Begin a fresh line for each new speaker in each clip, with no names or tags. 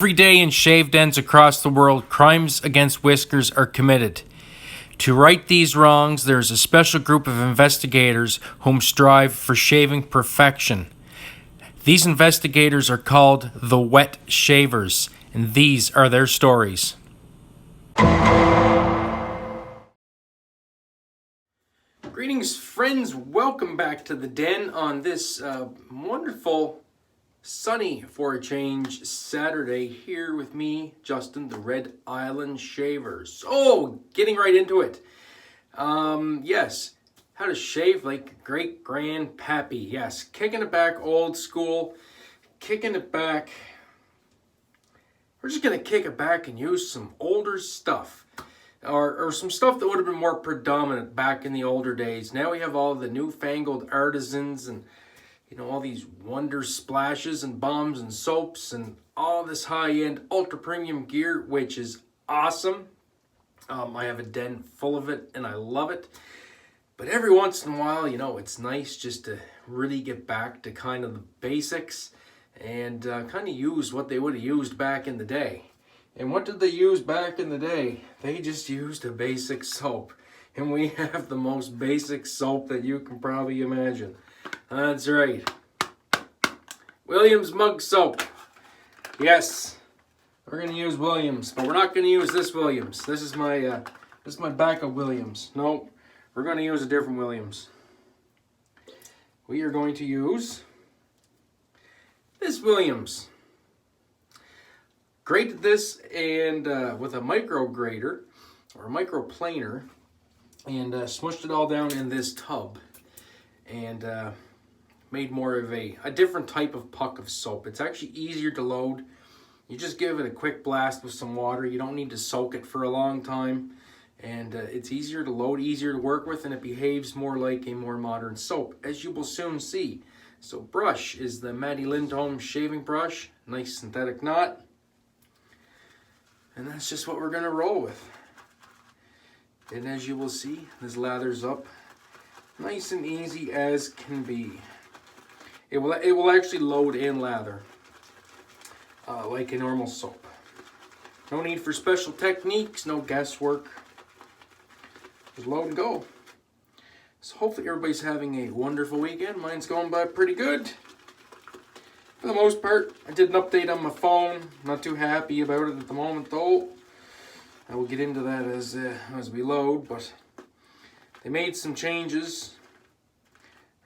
Every day in shave dens across the world, crimes against whiskers are committed. To right these wrongs, there is a special group of investigators whom strive for shaving perfection. These investigators are called the wet shavers, and these are their stories. Greetings, friends. Welcome back to the den on this wonderful, sunny for a change Saturday here with me, Justin, the Red Island Shaver. So, getting right into it. Yes, how to shave like Great-Grand Pappy. Yes, kicking it back old school, kicking it back. We're just going to kick it back and use some older stuff. Or some stuff that would have been more predominant back in the older days. Now we have all the newfangled artisans and, you know, all these wonder splashes and bombs and soaps and all this high-end ultra premium gear, which is awesome. I have a den full of it and I love it. But every once in a while, you know, it's nice just to really get back to kind of the basics and kind of use what they would have used back in the day. And what did they use back in the day? They just used a basic soap. And we have the most basic soap that you can probably imagine. That's right. Williams mug soap. Yes, we're going to use Williams, but we're not going to use this Williams. This is my backup Williams. No, we're going to use a different Williams. We are going to use this Williams. Grated this and with a micro grater or a micro planer and smushed it all down in this tub and made more of a different type of puck of soap. It's actually easier to load. You just give it a quick blast with some water. You don't need to soak it for a long time, and it's easier to load, easier to work with, and it behaves more like a more modern soap, as you will soon see. So brush is the Maddie Lindholm shaving brush, nice synthetic knot. And that's just what we're going to roll with. And as you will see, this lathers up nice and easy as can be. It will actually load and lather like a normal soap. No need for special techniques, no guesswork. Just load and go. So hopefully everybody's having a wonderful weekend. Mine's going by pretty good. For the most part, I did an update on my phone. Not too happy about it at the moment, though. I will get into that as we load, but they made some changes,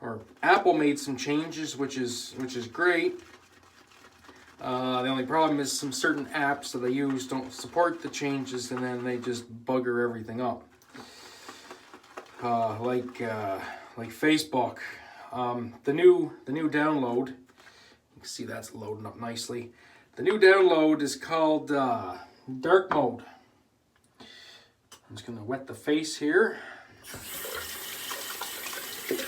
or Apple made some changes, which is great. The only problem is some certain apps that I use don't support the changes, and then they just bugger everything up. Like Facebook, the new download. See, that's loading up nicely. The new download is called dark mode. I'm just going to wet the face here.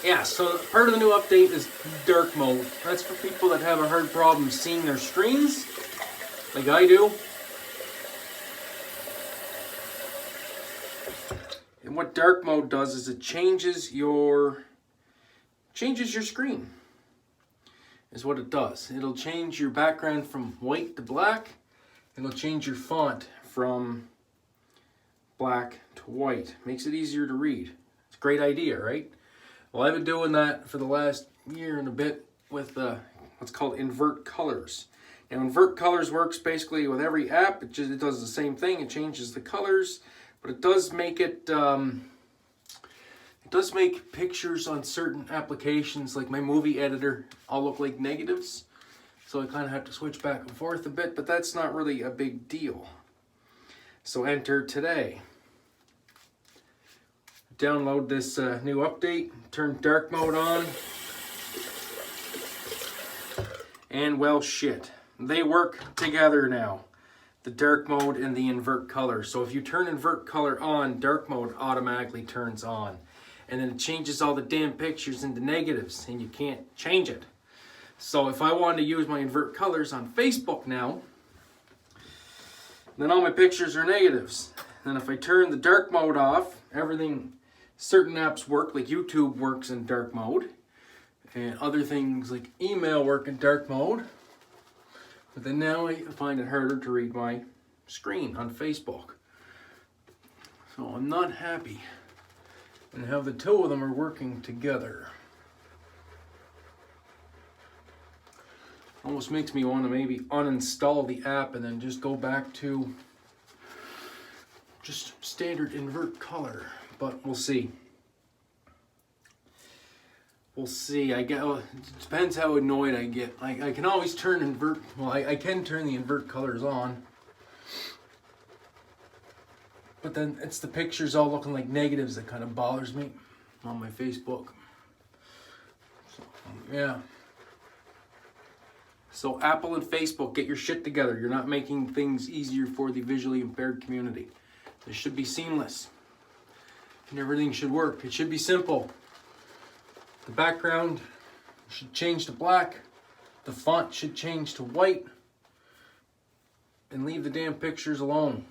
Yeah, so part of the new update is dark mode. That's for people that have a hard problem seeing their screens, like I do. And what dark mode does is it changes your screen. Is what it does. It'll change your background from white to black. It'll change your font from black to white. Makes it easier to read. It's a great idea, right? Well, I've been doing that for the last year and a bit with what's called invert colors. Now, invert colors works basically with every app. It does the same thing. It changes the colors, but it does make it. It does make pictures on certain applications, like my movie editor, all look like negatives. So I kind of have to switch back and forth a bit, but that's not really a big deal. So enter today. Download this new update, turn dark mode on. And well, shit. They work together now. The dark mode and the invert color. So if you turn invert color on, dark mode automatically turns on. And then it changes all the damn pictures into negatives, and you can't change it. So if I wanted to use my invert colors on Facebook now, then all my pictures are negatives. And if I turn the dark mode off, certain apps work, like YouTube works in dark mode, and other things like email work in dark mode. But then now I find it harder to read my screen on Facebook. So I'm not happy and how the two of them are working together. Almost makes me want to maybe uninstall the app and then just go back to just standard invert color, but we'll see. We'll see. It depends how annoyed I get. I can always turn invert, well, I can turn the invert colors on, but then it's the pictures all looking like negatives that kind of bothers me on my Facebook. So, yeah. So Apple and Facebook, get your shit together. You're not making things easier for the visually impaired community. This should be seamless. And everything should work. It should be simple. The background should change to black. The font should change to white. And leave the damn pictures alone.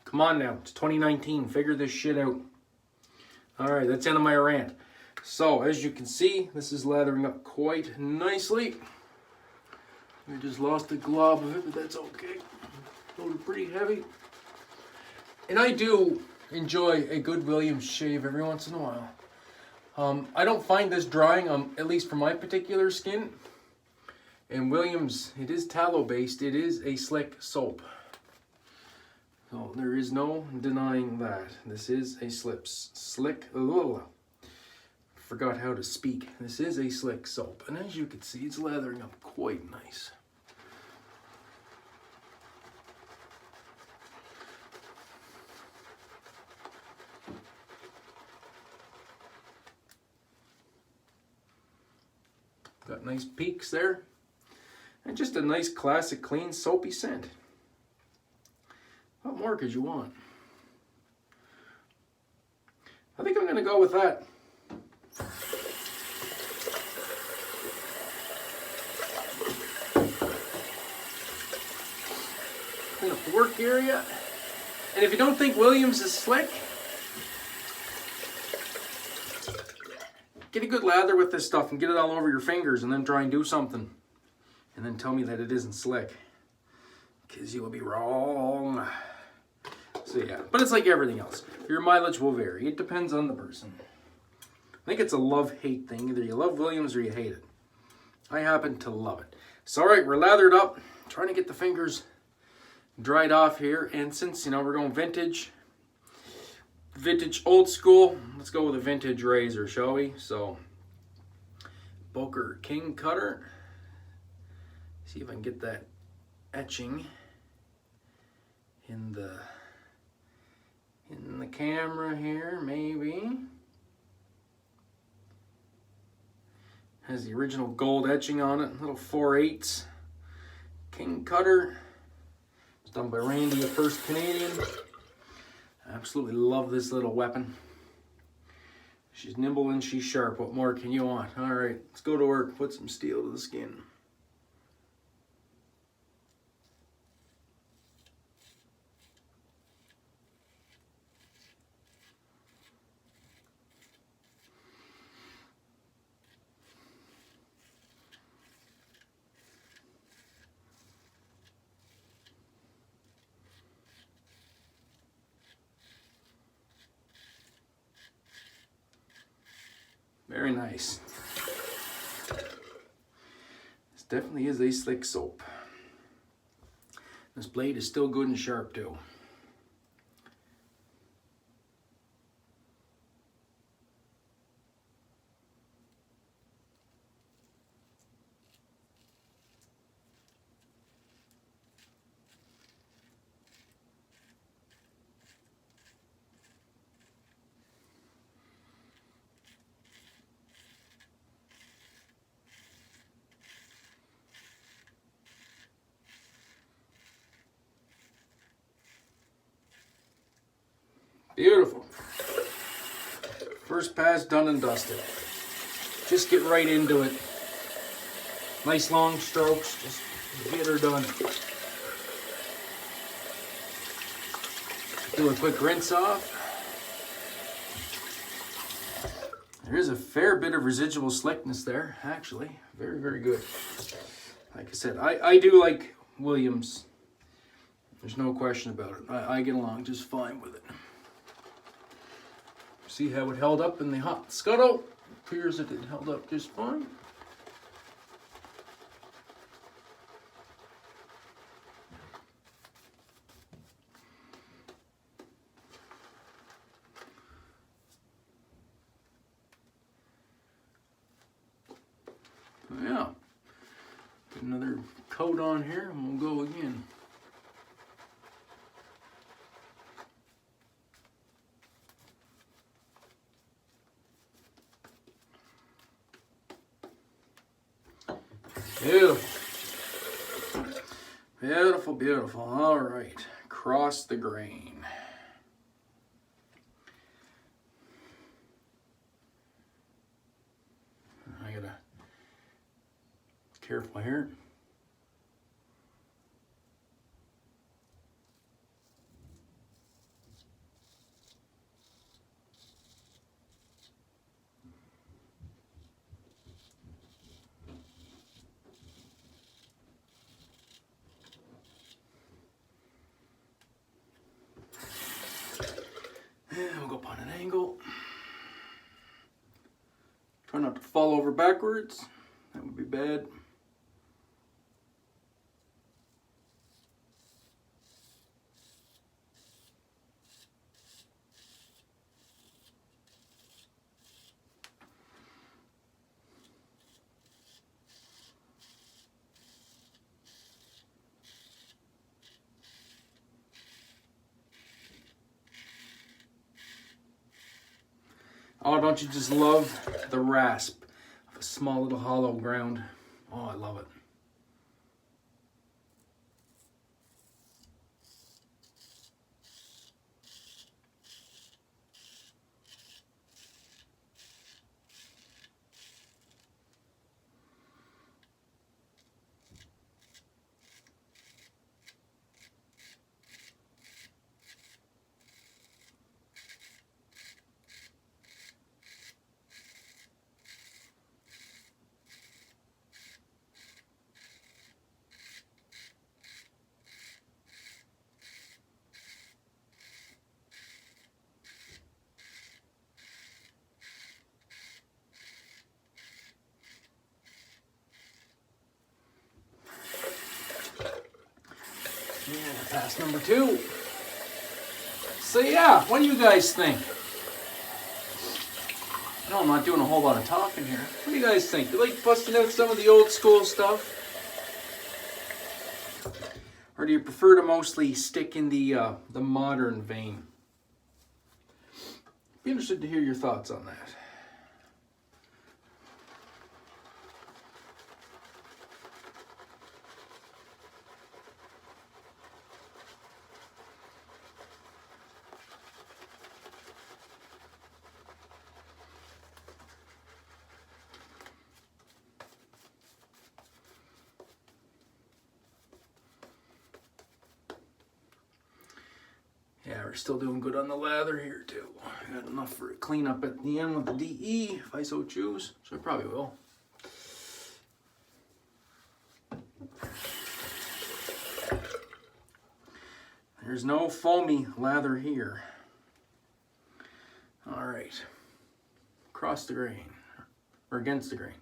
Come on now, it's 2019. Figure this shit out. Alright, that's the end of my rant. So, as you can see, this is lathering up quite nicely. I just lost a glob of it, but that's okay. Loaded pretty heavy. And I do enjoy a good Williams shave every once in a while. I don't find this drying, at least for my particular skin. And Williams, it is tallow based. It is a slick soap. So there is no denying that. This is a slick. Forgot how to speak. This is a slick soap, and as you can see, it's lathering up quite nice. Got nice peaks there, and just a nice classic clean soapy scent. What more could you want? I think I'm gonna go with that. Clean up the work area. And if you don't think Williams is slick, get a good lather with this stuff and get it all over your fingers and then try and do something. And then tell me that it isn't slick. Because you will be wrong. So yeah, but it's like everything else. Your mileage will vary. It depends on the person. I think it's a love-hate thing. Either you love Williams or you hate it. I happen to love it. So alright, we're lathered up. Trying to get the fingers dried off here. And since, you know, we're going vintage old school, let's go with a vintage razor, shall we? So, Boker King cutter. See if I can get that etching in the camera here, maybe. Has the original gold etching on it, little 4/8 King cutter. It's done by Randy, the first Canadian. I absolutely love this little weapon. She's nimble and she's sharp. What more can you want? All right, let's go to work. Put some steel to the skin. Very nice. This definitely is a slick soap. This blade is still good and sharp too. Beautiful. First pass done and dusted. Just get right into it. Nice long strokes, just get her done. Do a quick rinse off. There is a fair bit of residual slickness there, actually. Very, very good. Like I said, I do like Williams. There's no question about it. I get along just fine with it. See how it held up in the hot scuttle? Appears that it held up just fine. Yeah. Put another coat on here and we'll go again. Beautiful. Beautiful, beautiful. All right. Cross the grain. I gotta careful here. And we'll go up on an angle. Try not to fall over backwards. That would be bad. Oh, don't you just love the rasp of a small little hollow ground? Oh, I love it. Yeah, pass number 2. So yeah, what do you guys think? No, I'm not doing a whole lot of talking here. What do you guys think? You like busting out some of the old school stuff? Or do you prefer to mostly stick in the modern vein? Be interested to hear your thoughts on that. Yeah, we're still doing good on the lather here too. I got enough for a cleanup at the end with the DE, if I so choose. So I probably will. There's no foamy lather here. All right. Across the grain, or against the grain.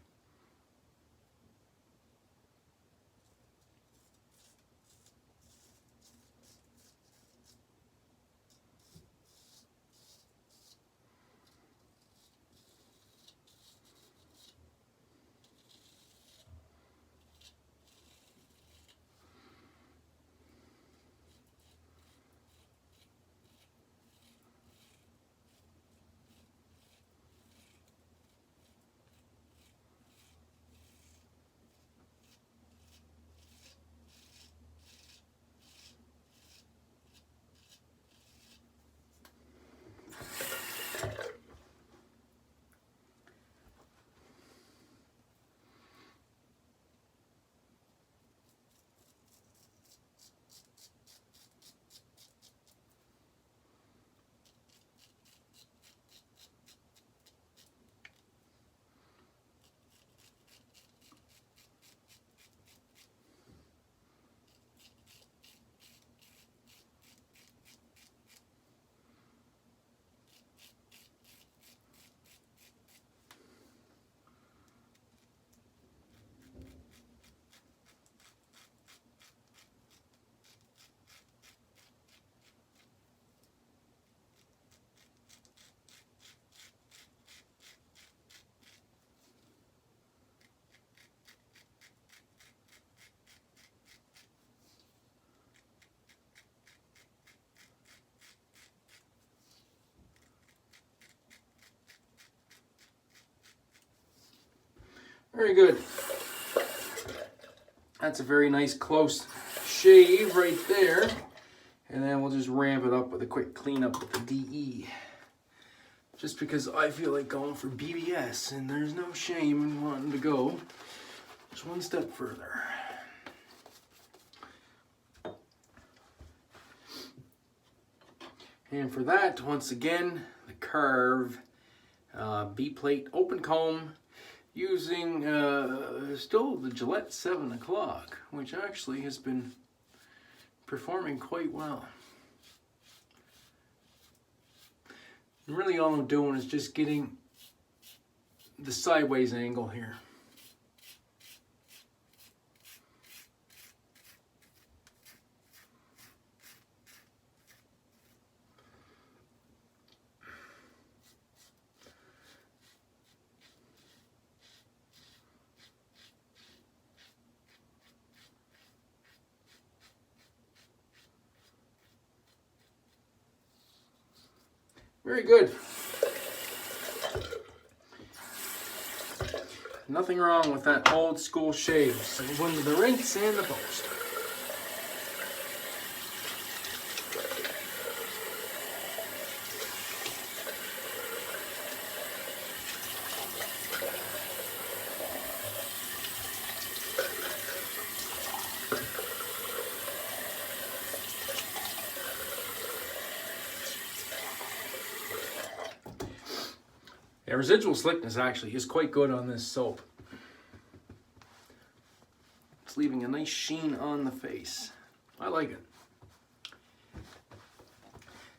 Very good. That's a very nice close shave right there. And then we'll just ramp it up with a quick cleanup with the DE. Just because I feel like going for BBS, and there's no shame in wanting to go just one step further. And for that, once again, the Carve B-plate open comb using still the Gillette 7 o'clock, which actually has been performing quite well. And really all I'm doing is just getting the sideways angle here. Very good. Nothing wrong with that old school shave. So we went to the rinse and the post. Yeah, residual slickness actually is quite good on this soap. It's leaving a nice sheen on the face. I like it.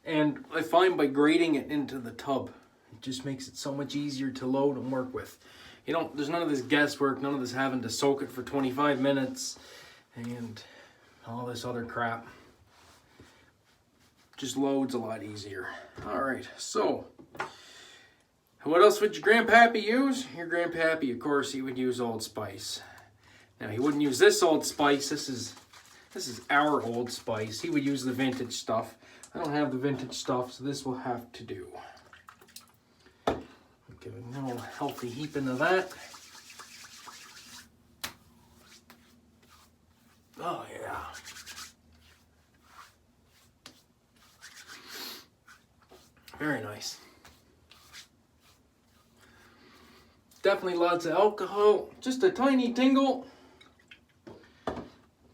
And I find by grating it into the tub, it just makes it so much easier to load and work with. You know, there's none of this guesswork, none of this having to soak it for 25 minutes and all this other crap. Just loads a lot easier. All right, so what else would your grandpappy use? Your grandpappy, of course, he would use Old Spice. Now, he wouldn't use this Old Spice. This is our Old Spice. He would use the vintage stuff. I don't have the vintage stuff, so this will have to do. Give it a little healthy heap into that. Oh, yeah. Very nice. Definitely lots of alcohol, just a tiny tingle.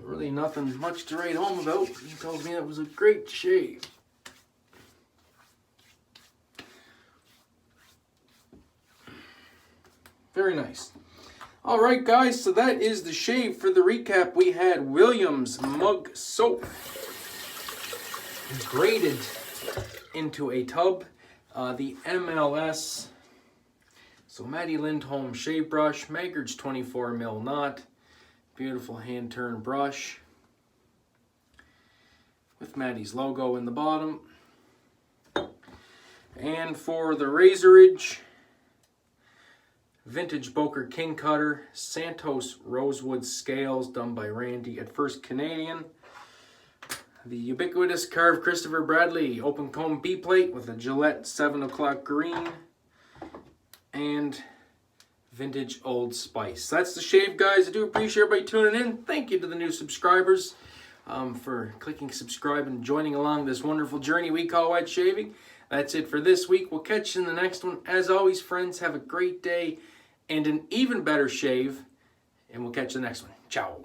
Really nothing much to write home about. He tells me it was a great shave. Very nice. All right, guys, so that is the shave. For the recap, we had Williams Mug Soap graded into a tub. The MLS, so Maddie Lindholm shave brush, Maggard's 24mm knot, beautiful hand turn brush with Maddie's logo in the bottom. And for the razorage, vintage Boker King Cutter, Santos Rosewood scales done by Randy at First Canadian. The ubiquitous Carve Christopher Bradley open comb B-plate with a Gillette 7 o'clock green. And vintage Old Spice. That's the shave, guys. I do appreciate everybody tuning in. Thank you to the new subscribers for clicking subscribe and joining along this wonderful journey we call wet shaving. That's it for this week. We'll catch you in the next one. As always, friends, have a great day and an even better shave. And we'll catch you in the next one. Ciao.